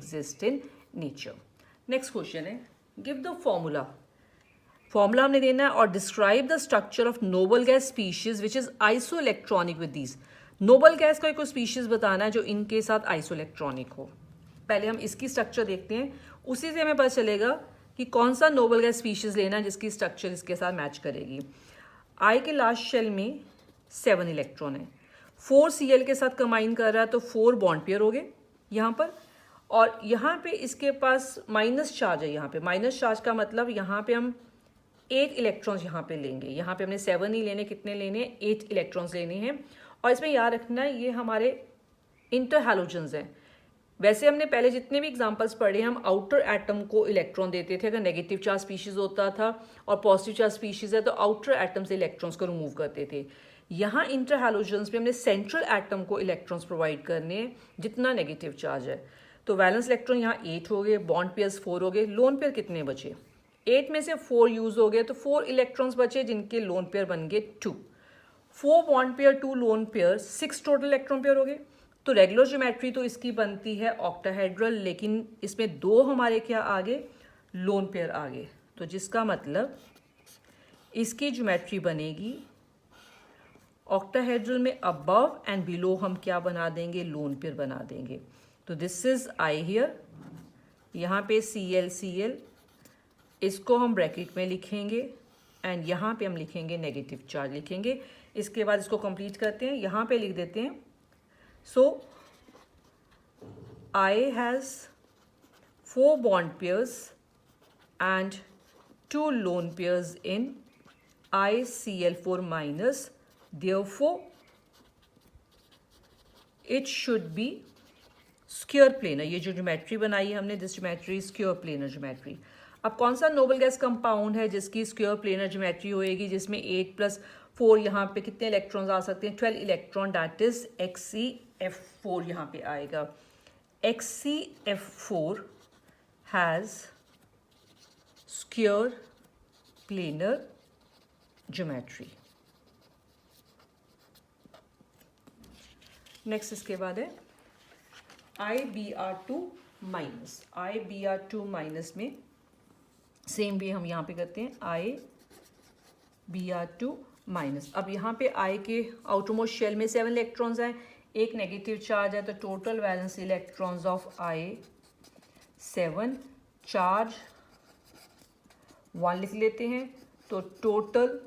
exist in nature. Next question है, give the formula. Formula हमने देना है और describe the structure of noble gas species which is isoelectronic with these. Noble gas का कोई species बताना है जो इनके साथ आइसोइलेक्ट्रॉनिक हो. पहले हम इसकी स्ट्रक्चर देखते हैं, उसी से हमें पता चलेगा कि कौन सा नोबल गैस स्पीशीज लेना है जिसकी स्ट्रक्चर इसके साथ मैच करेगी. आई के लास्ट शेल में 7 इलेक्ट्रॉन है, 4 Cl के साथ कंबाइन कर रहा है तो 4 बॉन्ड पेयर हो गए यहाँ पर. और यहाँ पे इसके पास माइनस चार्ज है. यहाँ पे माइनस चार्ज का मतलब यहाँ पे हम 8 इलेक्ट्रॉन्स यहाँ पे लेंगे. यहाँ पे हमने 7 ही लेने, कितने लेने, 8 इलेक्ट्रॉन्स लेने हैं. और इसमें याद रखना है ये हमारे इंटर हैलोजेंस हैं. वैसे हमने पहले जितने भी एग्जांपल्स पढ़े हम आउटर एटम को इलेक्ट्रॉन देते थे अगर नेगेटिव चार्ज स्पीशीज होता था, और पॉजिटिव चार्ज स्पीशीज है तो आउटर एटम से इलेक्ट्रॉन्स को रिमूव करते थे. यहाँ इंटर हैलोजेंस में हमने सेंट्रल एटम को इलेक्ट्रॉन्स प्रोवाइड करने हैं जितना नेगेटिव चार्ज है. तो वैलेंस इलेक्ट्रॉन यहाँ 8 हो गए, बॉन्ड पेयर्स 4 हो गए, लोन पेयर कितने बचे, 8 में से 4 यूज हो गए तो 4 इलेक्ट्रॉन्स बचे जिनके लोन पेयर बन गए 2. 4 bond pair 2 lone pair, 6 total electron pair हो गए. तो रेगुलर ज्योमेट्री तो इसकी बनती है ऑक्टाहेड्रल, लेकिन इसमें 2 हमारे क्या आ गए, लोन पेयर आ गए. तो जिसका मतलब इसकी ज्योमेट्री बनेगी ऑक्टाहेड्रल में अबव एंड बिलो हम क्या बना देंगे, लोन पेयर बना देंगे. तो दिस इज आई हियर, यहाँ पे Cl इसको हम ब्रैकेट में लिखेंगे एंड यहाँ पे हम लिखेंगे नेगेटिव चार्ज लिखेंगे. इसके बाद इसको कंप्लीट करते हैं, यहाँ पे लिख देते हैं. सो I has 4 bond pairs and 2 lone pairs in ICl4 minus. Therefore, it should be square planar. ये जो ज्योमेट्री बनाई है हमने, this geometry square planar geometry. अब कौन सा नोबल गैस कंपाउंड है जिसकी स्क्वायर प्लेनर ज्योमेट्री होएगी, जिसमें 8 + 4 यहाँ पे कितने इलेक्ट्रॉन्स आ सकते हैं, 12 इलेक्ट्रॉन, दैट इज XeF4 यहाँ पे आएगा. XeF4 has square planar geometry. Next इसके बाद है IBr2 माइनस. IBr2 माइनस में सेम भी हम यहाँ पे करते हैं IBr2 माइनस. अब यहाँ पे I के आउटरमोस्ट शेल में 7 इलेक्ट्रॉन्स हैं, एक नेगेटिव चार्ज है, तो total valence electrons of I 7, charge 1 लिख लेते हैं. तो total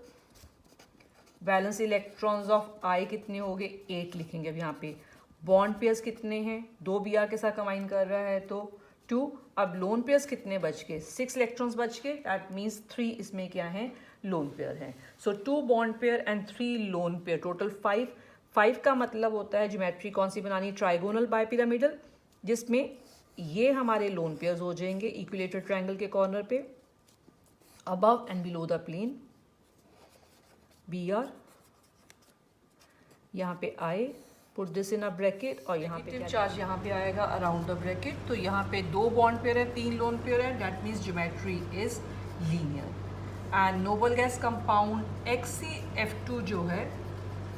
valence electrons of I कितने हो गए, 8 लिखेंगे. अब यहाँ पे बॉन्ड पेयर्स कितने हैं, 2 Br के साथ कंबाइन कर रहा है तो 2. अब लोन पेयर्स कितने बच गए, 6 इलेक्ट्रॉन्स बच गए, दैट मीन्स 3 इसमें क्या है, लोन पेयर है. सो 2 bond pair and 3 lone pair, total 5. 5 का मतलब होता है ज्योमेट्री कौन सी बनानी, ट्राइगोनल बाइपिरामिडल, जिसमें ये हमारे लोन पेयर्स हो जाएंगे इक्विलेटर ट्रायंगल के कॉर्नर पे, above and below the plane Br. यहाँ पे I put this in a bracket, और यहाँ पे चार्ज यहाँ पे आएगा अराउंड द ब्रैकेट. तो यहाँ पे 2 बॉन्ड पेयर है, 3 लोन पेयर है, that means geometry is linear. And noble gas compound XeF2 जो है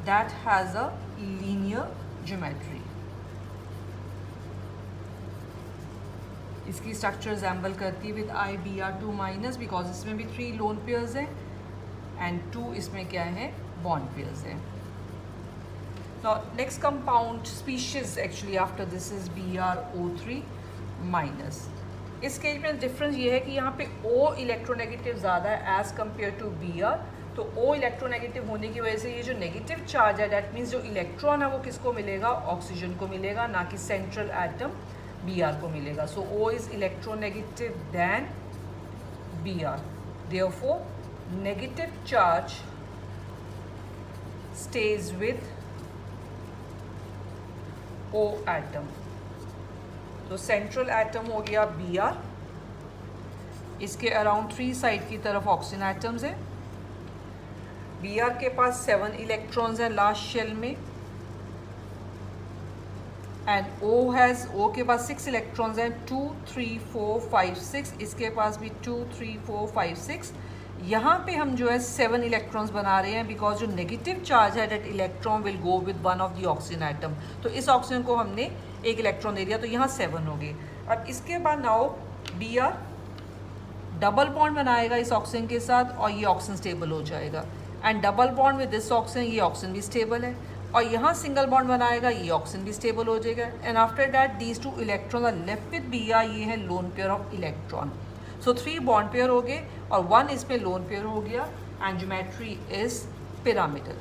that has a linear geometry. इसकी स्ट्रक्चर रिजेंबल करती है विद IBr2 माइनस, बिकॉज इसमें भी 3 लोन पेयर्स हैं एंड 2 इसमें क्या है, बॉन्ड पेयर्स हैं. Now next compound species actually after this is BrO3 minus. इस केस में डिफरेंस ये है कि यहाँ पे O इलेक्ट्रोनेगेटिव ज़्यादा है एज कम्पेयर टू Br. तो O इलेक्ट्रोनेगेटिव होने की वजह से ये जो नेगेटिव चार्ज है, दैट मीन्स जो इलेक्ट्रॉन है वो किसको मिलेगा, ऑक्सीजन को मिलेगा, ना कि सेंट्रल एटम Br को मिलेगा. So O is electronegative than Br. Therefore negative charge stays with O atom. तो सेंट्रल एटम हो गया Br, इसके अराउंड 3 साइड की तरफ ऑक्सीजन एटम्स हैं. Br के पास 7 इलेक्ट्रॉन्स हैं लास्ट शेल में, एंड O के पास 6 इलेक्ट्रॉन्स हैं, 2 3 4 5 6. इसके पास भी 2 3 4 5 6. यहाँ पे हम जो है 7 इलेक्ट्रॉन्स बना रहे हैं बिकॉज जो नेगेटिव चार्ज है that electron will go with one of the oxygen atom. तो इस ऑक्सीजन को हमने एक इलेक्ट्रॉन दे दिया, तो यहाँ 7 हो गए। अब इसके बाद नाउ Br डबल बॉन्ड बनाएगा इस ऑक्सीजन के साथ और ये ऑक्सीजन स्टेबल हो जाएगा, and double bond with this oxygen, ये ऑक्सीजन भी स्टेबल है, और यहाँ सिंगल बॉन्ड बनाएगा, ये ऑक्सीजन भी स्टेबल हो जाएगा, and after that these 2 electron are left with Br, ये है lone pair of electron. So 3 bond pair हो गए और 1 इसमें लोन पेयर हो गया, and geometry is pyramidal.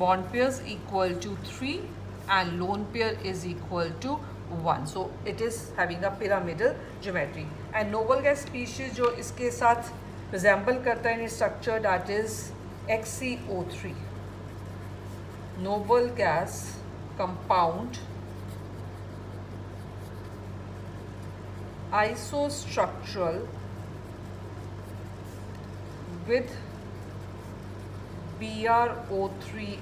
Bond pairs equal to 3 and lone pair is equal to 1. So it is having a pyramidal geometry. And noble gas species जो इसके साथ resemble करता है in structure, that is XCO3. Noble gas compound isostructural with BrO3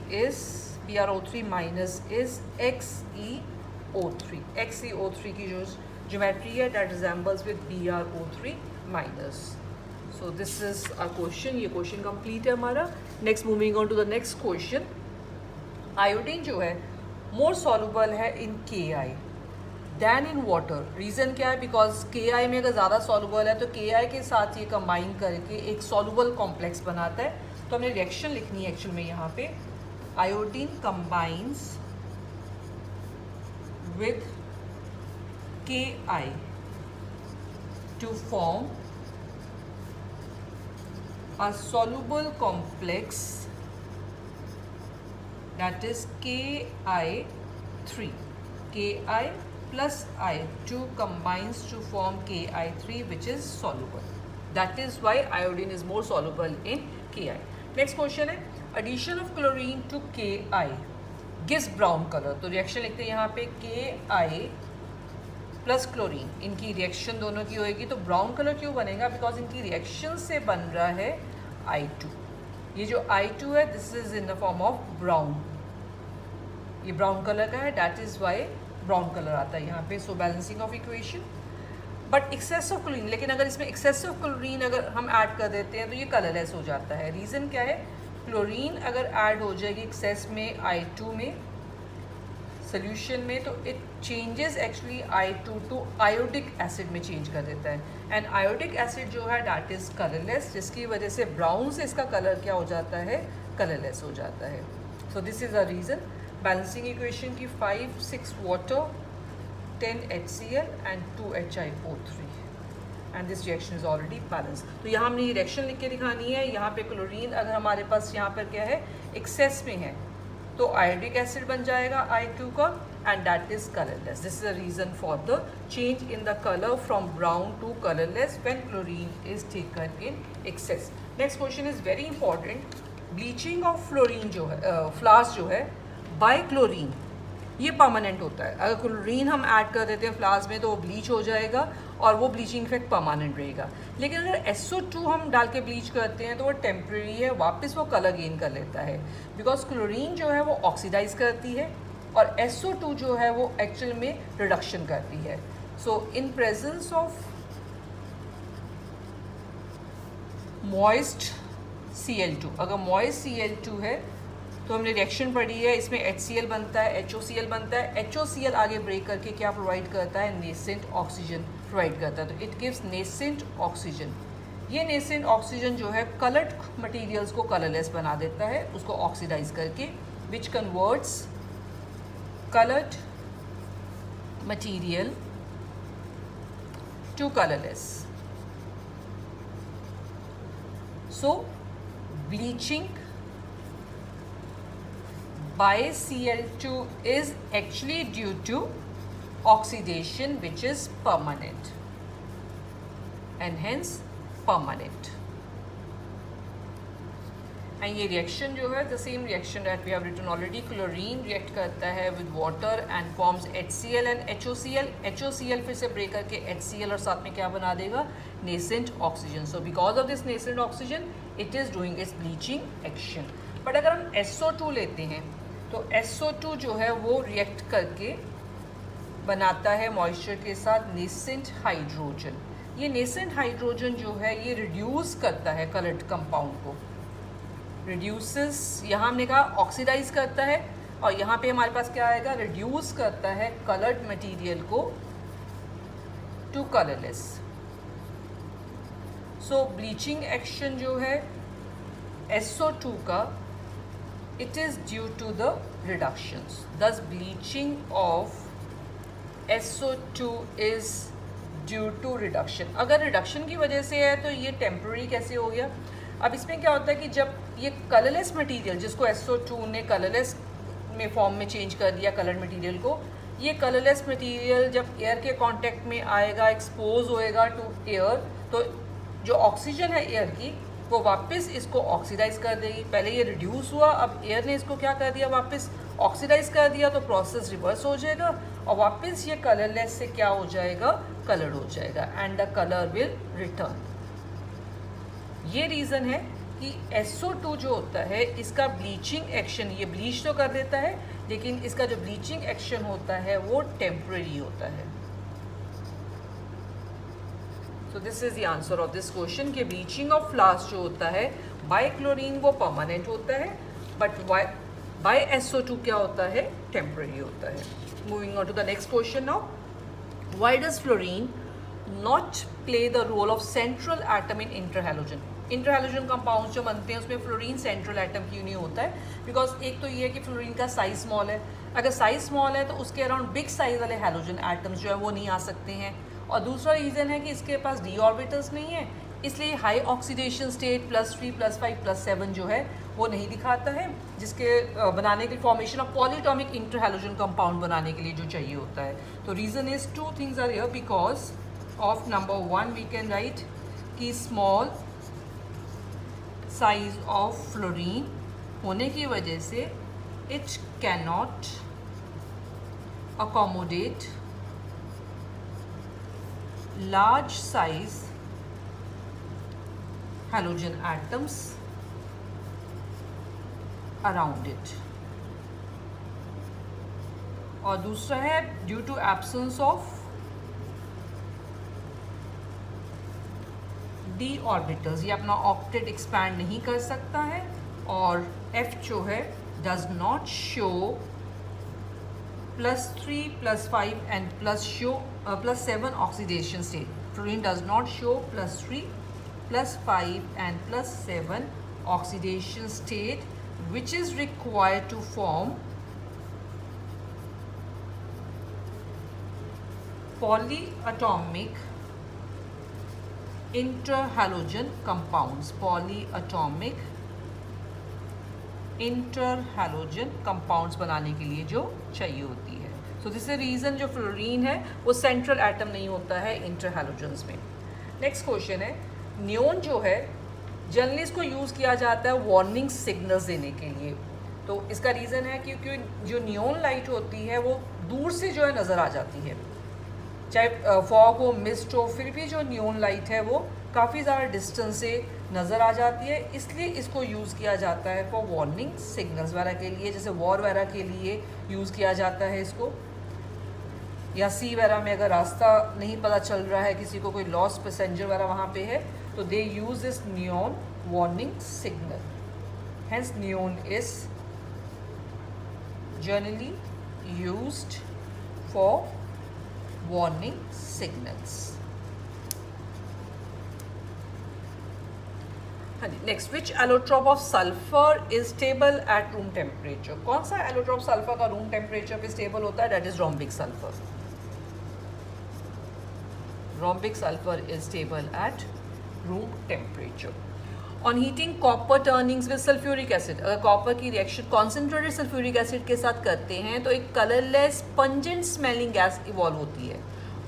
minus is XeO3. XeO3 की जो geometry है that resembles with BrO3 minus. So this is our question. ये question complete है हमारा. Next moving on to the next question. Iodine जो है more soluble है in Ki than in water. Reason क्या है? Because Ki में अगर ज़्यादा soluble है तो Ki के साथ ये combine करके एक soluble complex बनाता है। तो हमने रिएक्शन लिखनी है एक्चुअल में यहाँ पे, iodine combines with Ki to form a soluble complex that is Ki3. Ki plus I2 combines to form Ki3 which is soluble. That is why iodine is more soluble in Ki. Next question है addition of chlorine to Ki gives brown colour. तो reaction लिखते हैं यहाँ पे Ki plus chlorine, इनकी reaction दोनों की होएगी तो ब्राउन कलर क्यों बनेगा? बिकॉज इनकी रिएक्शन से बन रहा है I2। ये जो I2 है this is in the form of brown, ये ब्राउन कलर का है, that is why brown colour आता है यहाँ पे। So balancing of equation. But excess of chlorine, लेकिन अगर इसमें एक्सेस ऑफ क्लोरीन अगर हम ऐड कर देते हैं तो ये कलरलेस हो जाता है। रीज़न क्या है? क्लोरीन अगर ऐड हो जाएगी एक्सेस में I2 में सोल्यूशन में तो it changes actually I2 to iodic acid में चेंज कर देता है, एंड आयोडिक एसिड जो है दैट इज़ कलरलेस, जिसकी वजह से ब्राउन से इसका कलर क्या हो जाता है? कलरलेस हो जाता है। So this is a reason. Balancing equation की 5, 6 water, 10 HCl and 2 HiO3 and this reaction is already balanced. तो यहाँ हमने ये रिएक्शन लिख के दिखानी है। यहाँ पे क्लोरीन अगर हमारे पास यहाँ पर क्या है एक्सेस में है तो आयोडिक एसिड बन जाएगा I2 का, and that is colorless. This is the reason for the change in the color from brown to colorless when chlorine is taken in excess. Next question is very important. Bleaching of fluorine जो है flowers जो है by chlorine ये permanent होता है। अगर chlorine हम add कर देते हैं फ्लावर्स में तो वो ब्लीच हो जाएगा और वो ब्लीचिंग इफेक्ट परमानेंट रहेगा। लेकिन अगर SO2 हम डाल के ब्लीच करते हैं तो वो टेम्प्रेरी है, वापस वो कलर गेन कर लेता है, बिकॉज क्लोरीन जो है वो ऑक्सीडाइज करती है और SO2 जो है वो एक्चुअल में रिडक्शन करती है। So in presence of moist Cl2, अगर मॉइस्ट Cl2 है तो हमने रिएक्शन पढ़ी है, इसमें HCl बनता है, HOCl बनता है। HOCl आगे ब्रेक करके क्या प्रोवाइड करता है? नेसेंट ऑक्सीजन प्रोवाइड करता है, तो इट गिव्स नेसेंट ऑक्सीजन। ये नेसेंट ऑक्सीजन जो है कलर्ड मटेरियल्स को कलरलेस बना देता है उसको ऑक्सीडाइज करके, which converts coloured material to colourless. So bleaching by Cl2 is actually due to oxidation which is permanent and hence permanent. And ये reaction जो है the same reaction that we have written already, chlorine react करता है with water and forms HCl and HOCl. HOCl फिर से break करके HCl और साथ में क्या बना देगा? nascent oxygen. So because of this nascent oxygen it is doing its bleaching action. But अगर हम SO2 लेते हैं तो SO2 जो है वो रिएक्ट करके बनाता है मॉइस्चर के साथ नेसेंट हाइड्रोजन। ये नेसेंट हाइड्रोजन जो है ये रिड्यूस करता है कलर्ड कंपाउंड को, रिड्यूसेस, यहाँ हमने कहा ऑक्सीडाइज करता है, और यहाँ पे हमारे पास क्या आएगा, रिड्यूस करता है कलर्ड मटेरियल को to colourless. So bleaching action जो है SO2 का, it is due to the reductions. Thus bleaching of SO2 is due to reduction. अगर रिडक्शन की वजह से है तो ये टेम्पररी कैसे हो गया? अब इसमें क्या होता है कि जब ये कलरलेस मटेरियल, जिसको SO2 ने कलरलेस में फॉर्म में चेंज कर दिया कलर मटेरियल को, ये कलरलेस मटेरियल जब एयर के कांटेक्ट में आएगा, एक्सपोज होएगा टू एयर, तो जो ऑक्सीजन है एयर की वो वापस इसको ऑक्सीडाइज कर देगी। पहले ये रिड्यूस हुआ, अब एयर ने इसको क्या कर दिया, वापस ऑक्सीडाइज कर दिया, तो प्रोसेस रिवर्स हो जाएगा और वापस ये कलरलेस से क्या हो जाएगा, कलर्ड हो जाएगा and the colour will return. ये रीज़न है कि SO2 जो होता है इसका ब्लीचिंग एक्शन, ये ब्लीच तो कर देता है लेकिन इसका जो ब्लीचिंग एक्शन होता है वो टेम्परेरी होता है। So this is the answer of this question कि ब्लीचिंग ऑफ फ्लास्क जो होता है बाय क्लोरीन वो परमानेंट होता है, बट बाय SO2 क्या होता है, टेम्परेरी होता है। Moving on to the next question now, why does fluorine not play the role of central atom in interhalogen? Interhalogen compounds जो बनते हैं उसमें फ्लोरीन सेंट्रल एटम क्यों नहीं होता है? बिकॉज एक तो ये है कि फ्लोरीन का साइज स्मॉल है, अगर साइज स्मॉल है तो उसके अराउंड बिग साइज वाले हैलोजन एटम्स जो है वो नहीं आ सकते हैं, और दूसरा रीज़न है कि इसके पास डी ऑर्बिटल्स नहीं है, इसलिए हाई ऑक्सीडेशन स्टेट +3 +5 +7 जो है वो नहीं दिखाता है, जिसके बनाने के formation of polyatomic interhalogen compound बनाने के लिए जो चाहिए होता है। तो reason is two things are here, because of number 1 we can write कि स्मॉल साइज ऑफ फ्लोरीन होने की वजह से it can not accommodate large size halogen atoms around it, और दूसरा है due to absence of D orbitals, ये अपना ऑक्टेट एक्सपैंड नहीं कर सकता है, और F जो है does not show +3 +5 and +7 oxidation state. Fluorine does not show +3 +5 and +7 oxidation state, which is required to form polyatomic interhalogen compounds. Polyatomic interhalogen compounds बनाने के लिए जो चाहिए होती है। सो दिस इज रीज़न जो फ्लोरीन है वो सेंट्रल एटम नहीं होता है इंटरहैलोजन्स में। नेक्स्ट क्वेश्चन है, नियोन जो है जनरली इसको यूज़ किया जाता है वार्निंग सिग्नल्स देने के लिए। तो इसका रीज़न है क्योंकि जो नियोन लाइट होती है वो दूर से जो है नज़र आ जाती है, चाहे फॉग हो, मिस्ट हो, फिर भी जो नियोन लाइट है वो काफ़ी ज़्यादा डिस्टेंस से नज़र आ जाती है, इसलिए इसको यूज़ किया जाता है फॉर वार्निंग सिग्नल्स वगैरह के लिए, जैसे वॉर वगैरह के लिए यूज़ किया जाता है इसको, या सी वगैरह में अगर रास्ता नहीं पता चल रहा है किसी को, कोई लॉस्ट पैसेंजर वगैरह वहाँ पे है, तो they use this neon warning signal. Hence neon is generally used for warning signals. हाँ जी, next, which allotrope of sulphur is stable at room temperature? कौन सा एलोट्रॉप सल्फर का रूम टेम्परेचर पे स्टेबल होता है? That is rhombic sulphur. Rhombic sulphur is stable at room temperature. On heating copper turnings with sulphuric acid, अगर copper की reaction concentrated sulphuric acid के साथ करते हैं तो एक colourless pungent smelling gas evolve होती है,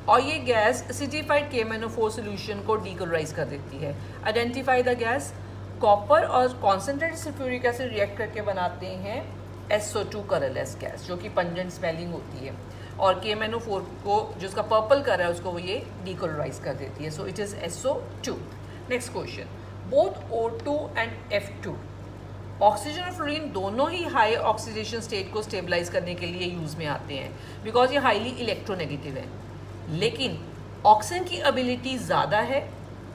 और ये गैस एसिडिफाइड KMnO4 सोल्यूशन को डीकलराइज कर देती है। Identify the gas. कॉपर और कॉन्सेंट्रेटेड सल्फ्यूरिक एसिड रिएक्ट करके बनाते हैं SO2 कलरलेस गैस, जो कि पंजेंट स्मेलिंग होती है, और KMnO4 को जो उसका पर्पल कर रहा है उसको वो ये डीकलराइज कर देती है। So it is SO2। Next question, both O2 and F2, oxygen और फ्लोरीन दोनों ही हाई ऑक्सीडेशन स्टेट को स्टेबलाइज करने के लिए यूज़ में आते हैं, बिकॉज ये हाईली इलेक्ट्रोनेगेटिव है, लेकिन ऑक्सीजन की एबिलिटी ज़्यादा है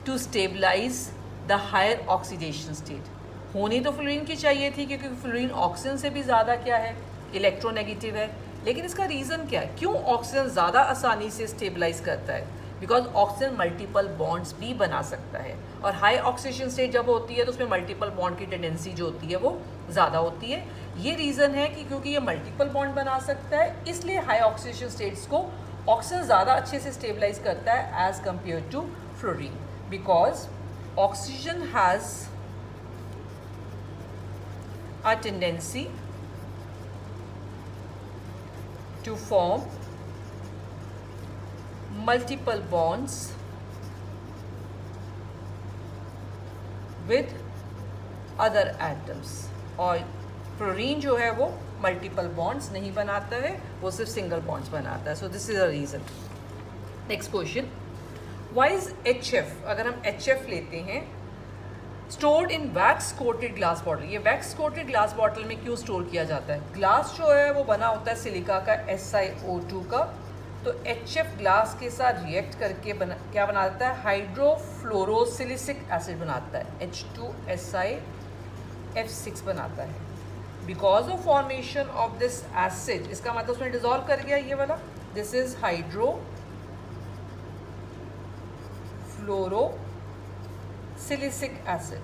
to stabilise the higher oxidation state. होनी तो फ्लोरीन की चाहिए थी, क्योंकि फ्लोरीन ऑक्सीजन से भी ज़्यादा क्या है, इलेक्ट्रोनेगेटिव है, लेकिन इसका रीज़न क्या है, क्यों ऑक्सीजन ज़्यादा आसानी से स्टेबलाइज करता है? बिकॉज ऑक्सीजन मल्टीपल बॉन्ड्स भी बना सकता है, और हाई ऑक्सीडेशन स्टेट जब होती है तो उसमें मल्टीपल बॉन्ड की टेंडेंसी जो होती है वो ज़्यादा होती है। ये रीज़न है कि क्योंकि ये मल्टीपल बॉन्ड बना सकता है, इसलिए हाई ऑक्सीडेशन स्टेट्स को ऑक्सीजन ज़्यादा अच्छे से स्टेबलाइज करता है as compare to fluorine, because oxygen has a tendency to form multiple bonds with other atoms, और फ्लोरीन जो है वो मल्टीपल बॉन्ड्स नहीं बनाता है, वो सिर्फ सिंगल बॉन्ड्स बनाता है। So this is a reason. Next question, why is HF, अगर हम HF लेते हैं, stored in wax coated glass bottle, ये वैक्स कोटेड ग्लास बॉटल में क्यों स्टोर किया जाता है? ग्लास जो है वो बना होता है सिलिका का SiO2 का, तो HF ग्लास के साथ रिएक्ट करके क्या बनाता है, हाइड्रोफ्लोरोसिलिसिक एसिड बनाता है, H2SiF6 बनाता है। Because of formation of this acid, इसका मतलब उसमें डिजॉल्व कर गया ये वाला, दिस इज हाइड्रोफ्लोरोसिलिसिक एसिड।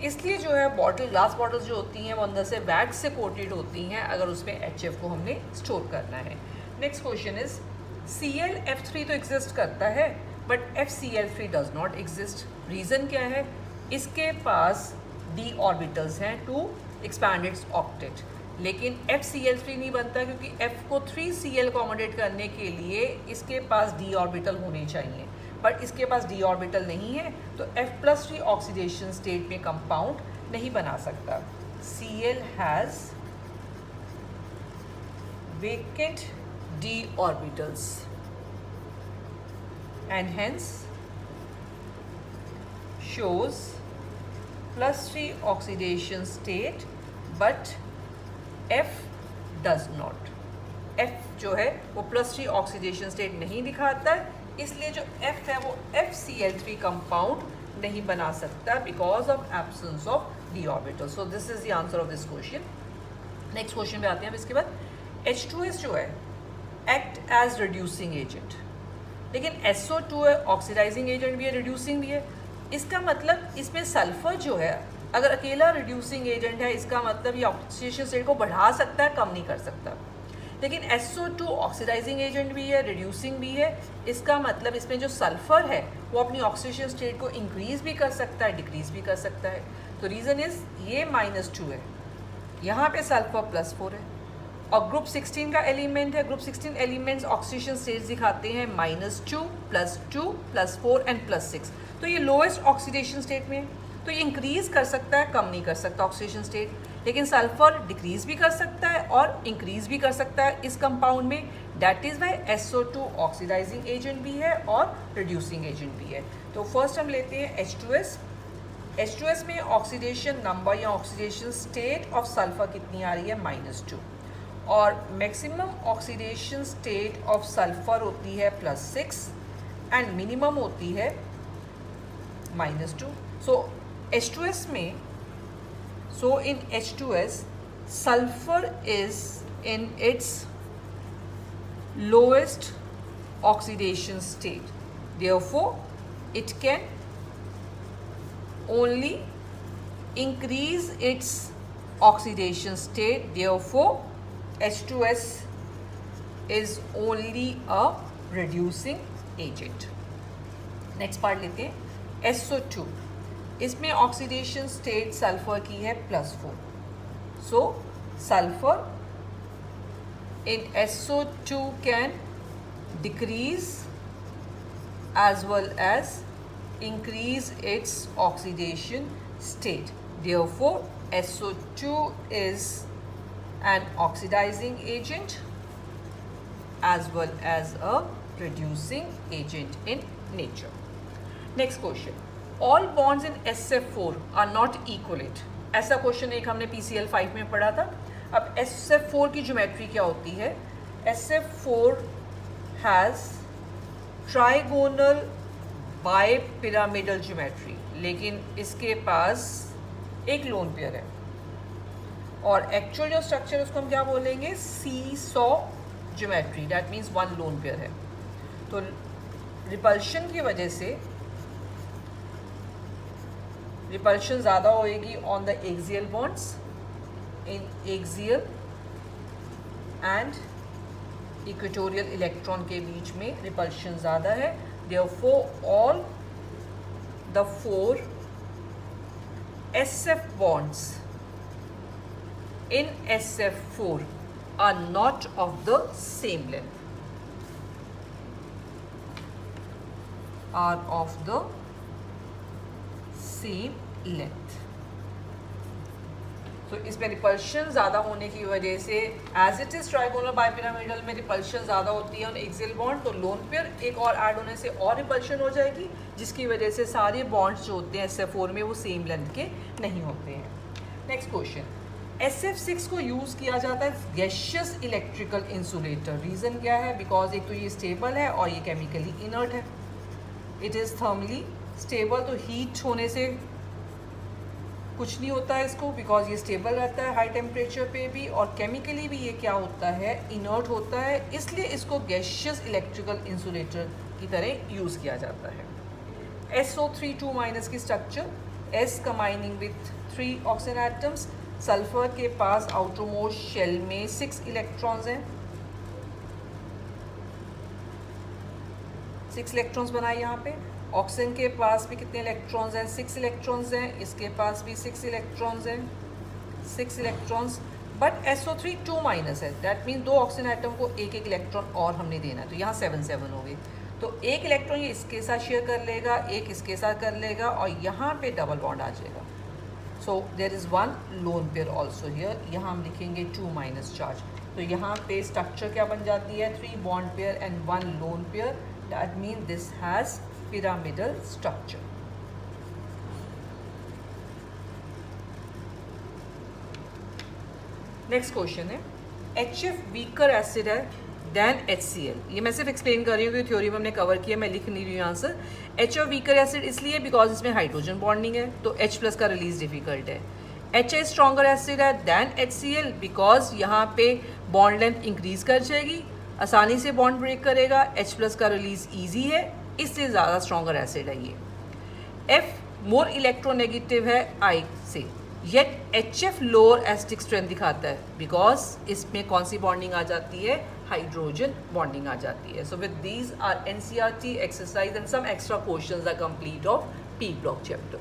इसलिए जो है बॉटल, ग्लास बॉटल्स जो होती हैं वो अंदर से वैक्स से कोटेड होती हैं अगर उसमें HF को हमने स्टोर करना है। नेक्स्ट क्वेश्चन इज, ClF3 तो एग्जिस्ट करता है but FCl3 does not exist. Reason क्या है? इसके पास d ऑर्बिटल्स हैं टू एक्सपैंड इट्स ऑक्टेट, लेकिन FCl3 नहीं बनता क्योंकि F को 3Cl अकोमोडेट करने के लिए इसके पास d ऑर्बिटल होने चाहिए, बट इसके पास d ऑर्बिटल नहीं है, तो F+3 ऑक्सीडेशन स्टेट में कंपाउंड नहीं बना सकता। Cl has vacant d orbitals and hence shows +3 oxidation state but F does not। F जो है वो +3 oxidation state नहीं दिखाता है, इसलिए जो F है वो FCl3 कंपाउंड नहीं बना सकता because of absence of d orbital. So this is the answer of this question. Next question पे आते हैं। अब इसके बाद H2S जो है एक्ट एज रिड्यूसिंग एजेंट, लेकिन SO2 है ऑक्सीडाइजिंग एजेंट भी है, रिड्यूसिंग भी है। इसका मतलब इसमें सल्फर जो है अगर अकेला रिड्यूसिंग एजेंट है, इसका मतलब ये ऑक्सीडेशन स्टेट को बढ़ा सकता है, कम नहीं कर सकता। लेकिन SO2 ऑक्सीडाइजिंग एजेंट भी है, रिड्यूसिंग भी है, इसका मतलब इसमें जो सल्फर है वो अपनी ऑक्सीडेशन स्टेट को इंक्रीज भी कर सकता है, डिक्रीज भी कर सकता है। तो रीज़न इज ये -2 है, यहाँ पे सल्फर +4 है, और ग्रुप 16 का एलिमेंट है। ग्रुप 16 एलिमेंट्स ऑक्सीडेशन स्टेट्स दिखाते हैं -2 +2 +4 एंड +6। तो ये लोएस्ट ऑक्सीडेशन स्टेट में है, तो ये इंक्रीज कर सकता है, कम नहीं कर सकता ऑक्सीडेशन स्टेट, लेकिन सल्फर डिक्रीज भी कर सकता है और इंक्रीज भी कर सकता है इस कंपाउंड में। That is why SO2 oxidising agent भी है और रिड्यूसिंग एजेंट भी है। तो फर्स्ट हम लेते हैं H2S। H2S में ऑक्सीडेशन नंबर या ऑक्सीडेशन स्टेट ऑफ सल्फर कितनी आ रही है? -2, और maximum oxidation state of sulphur होती है +6 एंड मिनिमम होती है -2। सो H2S में, so in H2S sulfur is in its lowest oxidation state, therefore it can only increase its oxidation state, therefore H2S is only a reducing agent। Next part लेते हैं SO2। इसमें oxidation state sulphur की है +4, so sulphur in SO2 can decrease as well as increase its oxidation state, therefore SO2 is an oxidizing agent as well as a reducing agent in nature। Next question, all bonds in SF4 are not equolate। ऐसा question एक हमने PCl5 में पढ़ा था। अब SF4 की geometry क्या होती है? SF4 has trigonal bipyramidal geometry, लेकिन इसके पास एक लोन पेयर है। और एक्चुअल जो स्ट्रक्चर है उसको हम क्या बोलेंगे, seesaw geometry, that means one lone pair है। तो रिपल्शन की वजह से रिपल्शन ज़्यादा होएगी ऑन द एक्सियल बॉन्ड्स, इन एक्सियल एंड इक्वेटोरियल इलेक्ट्रॉन के बीच में रिपल्शन ज़्यादा है। Therefore all the 4 SF bonds in SF4 are not of the same length, are of the same length. तो इसमें रिपल्शन ज़्यादा होने की वजह से as it is trigonal bipyramidal में रिपल्शन ज़्यादा होती है ऑन एक्सियल बॉन्ड, तो लोन पेयर एक और ऐड होने से और रिपल्शन हो जाएगी, जिसकी वजह से सारे बॉन्ड्स जो होते हैं SF4 में वो सेम लेंथ के नहीं होते हैं। नेक्स्ट क्वेश्चन, SF6 को यूज़ किया जाता है गैशियस इलेक्ट्रिकल इंसुलेटर। रीज़न क्या है? बिकॉज एक तो ये स्टेबल है और ये केमिकली इनर्ट है। इट इज़ थर्मली स्टेबल, तो हीट होने से कुछ नहीं होता है इसको, बिकॉज ये स्टेबल रहता है हाई टेम्परेचर पे भी, और केमिकली भी ये क्या होता है, इनर्ट होता है, इसलिए इसको गैशियस इलेक्ट्रिकल इंसुलेटर की तरह यूज़ किया जाता है। SO3 2- की structure, S combining with 3 oxygen atoms. Sulphur के पास आउटरमोस्ट शेल में 6 इलेक्ट्रॉन्स हैं, 6 इलेक्ट्रॉन्स बनाए यहाँ पे। ऑक्सीजन के पास भी कितने इलेक्ट्रॉन्स हैं? 6 इलेक्ट्रॉन्स हैं। इसके पास भी 6 इलेक्ट्रॉन्स हैं, 6 इलेक्ट्रॉन्स। बट SO3 2- है, दैट मीन 2 ऑक्सीजन एटम को एक एक इलेक्ट्रॉन और हमने देना है, तो यहाँ 7 हो गए। तो एक इलेक्ट्रॉन ये इसके साथ शेयर कर लेगा, एक इसके साथ कर लेगा, और यहाँ पे डबल बॉन्ड आ जाएगा। So there is 1 lone pair also here, यहाँ हम लिखेंगे 2- चार्ज। तो यहाँ पे स्ट्रक्चर क्या बन जाती है, 3 bond pair and 1 lone pair, that mean this has pyramidal structure. Next question है, HF वीकर एसिड है देन HCl। ये मैं सिर्फ एक्सप्लेन कर रही हूँ कि थ्योरी में हमने कवर किया, मैं लिख नहीं रही हूँ आंसर। HF वीकर एसिड इसलिए बिकॉज इसमें हाइड्रोजन बॉन्डिंग है, तो H+ का रिलीज डिफिकल्ट है। HA स्ट्रॉन्गर एसिड है देन HCl बिकॉज यहाँ पे बॉन्ड लेंथ इंक्रीज कर जाएगी, आसानी से बॉन्ड ब्रेक करेगा, H+ का रिलीज ईजी है, इससे ज़्यादा स्ट्रॉन्गर एसिड है ये। F मोर इलेक्ट्रोनेगेटिव है I से, yet HF lower acidic strength दिखाता है बिकॉज इसमें कौन सी बॉन्डिंग आ जाती है, हाइड्रोजन बॉन्डिंग आ जाती है। So with these are NCERT exercise and some extra questions are complete of P block chapter.